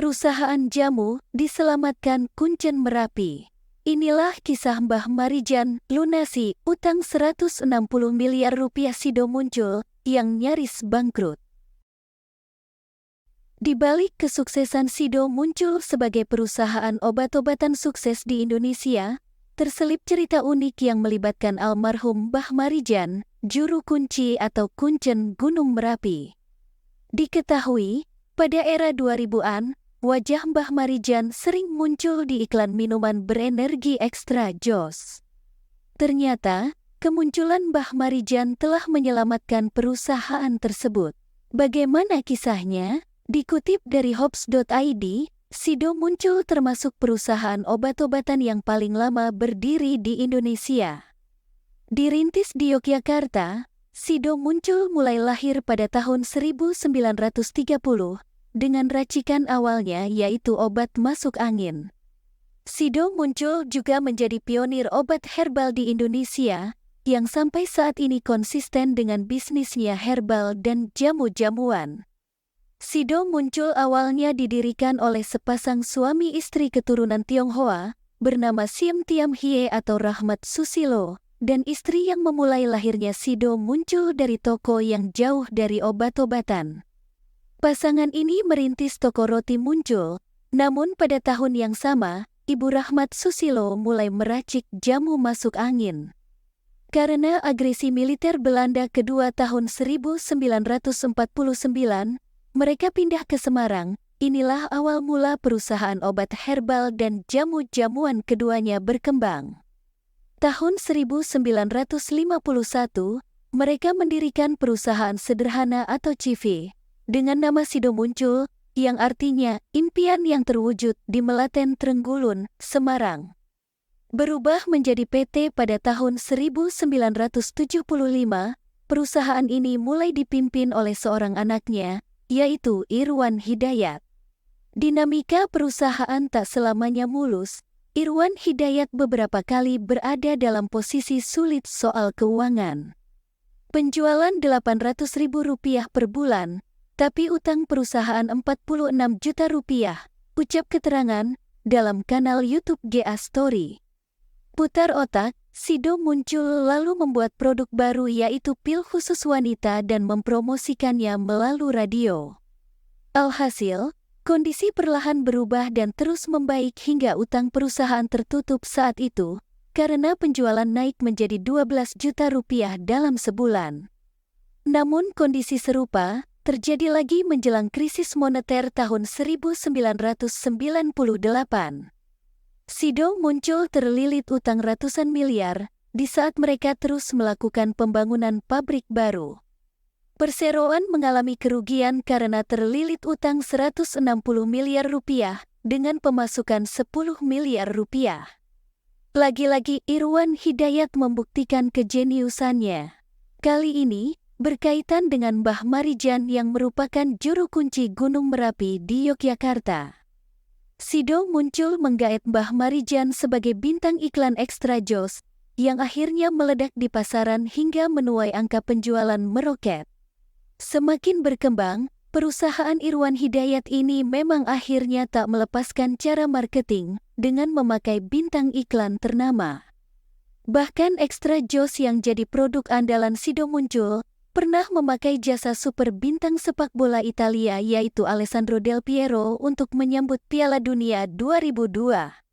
Perusahaan jamu diselamatkan Kuncen Merapi. Inilah kisah Mbah Marijan lunasi utang 160 miliar rupiah Sido muncul yang nyaris bangkrut. Di balik kesuksesan Sido muncul sebagai perusahaan obat-obatan sukses di Indonesia, terselip cerita unik yang melibatkan almarhum Mbah Marijan, juru kunci atau Kuncen Gunung Merapi. Diketahui, pada era 2000-an, wajah Mbah Marijan sering muncul di iklan minuman berenergi ekstra jos. Ternyata, kemunculan Mbah Marijan telah menyelamatkan perusahaan tersebut. Bagaimana kisahnya? Dikutip dari Hops.id, Sido muncul termasuk perusahaan obat-obatan yang paling lama berdiri di Indonesia. Dirintis di Yogyakarta, Sido muncul mulai lahir pada tahun 1930, dengan racikan awalnya yaitu obat masuk angin. Sido muncul juga menjadi pionir obat herbal di Indonesia, yang sampai saat ini konsisten dengan bisnisnya herbal dan jamu-jamuan. Sido muncul awalnya didirikan oleh sepasang suami istri keturunan Tionghoa, bernama Sim Tiam Hie atau Rahmat Susilo, dan istri yang memulai lahirnya Sido muncul dari toko yang jauh dari obat-obatan. Pasangan ini merintis toko roti muncul, namun pada tahun yang sama, Ibu Rahmat Susilo mulai meracik jamu masuk angin. Karena agresi militer Belanda kedua tahun 1949, mereka pindah ke Semarang. Inilah awal mula perusahaan obat herbal dan jamu-jamuan keduanya berkembang. Tahun 1951, mereka mendirikan perusahaan sederhana atau CV, dengan nama Sido muncul, yang artinya impian yang terwujud di Melaten Trenggulun, Semarang. Berubah menjadi PT pada tahun 1975, perusahaan ini mulai dipimpin oleh seorang anaknya, yaitu Irwan Hidayat. Dinamika perusahaan tak selamanya mulus. Irwan Hidayat beberapa kali berada dalam posisi sulit soal keuangan. Penjualan Rp800.000 per bulan, tapi utang perusahaan Rp46 juta, ucap keterangan dalam kanal YouTube GA Story. Putar otak, Sido muncul lalu membuat produk baru yaitu pil khusus wanita dan mempromosikannya melalui radio. Alhasil, kondisi perlahan berubah dan terus membaik hingga utang perusahaan tertutup saat itu, karena penjualan naik menjadi Rp12 juta dalam sebulan. Namun kondisi serupa terjadi lagi menjelang krisis moneter tahun 1998. Sido muncul terlilit utang ratusan miliar, di saat mereka terus melakukan pembangunan pabrik baru. Perseroan mengalami kerugian karena terlilit utang Rp160 miliar dengan pemasukan Rp10 miliar. Lagi-lagi Irwan Hidayat membuktikan kejeniusannya. Kali ini, berkaitan dengan Mbah Marijan yang merupakan juru kunci Gunung Merapi di Yogyakarta. Sido muncul menggait Mbah Marijan sebagai bintang iklan ekstra jos, yang akhirnya meledak di pasaran hingga menuai angka penjualan meroket. Semakin berkembang, perusahaan Irwan Hidayat ini memang akhirnya tak melepaskan cara marketing dengan memakai bintang iklan ternama. Bahkan ekstra jos yang jadi produk andalan Sido muncul, pernah memakai jasa super bintang sepak bola Italia yaitu Alessandro Del Piero untuk menyambut Piala Dunia 2002.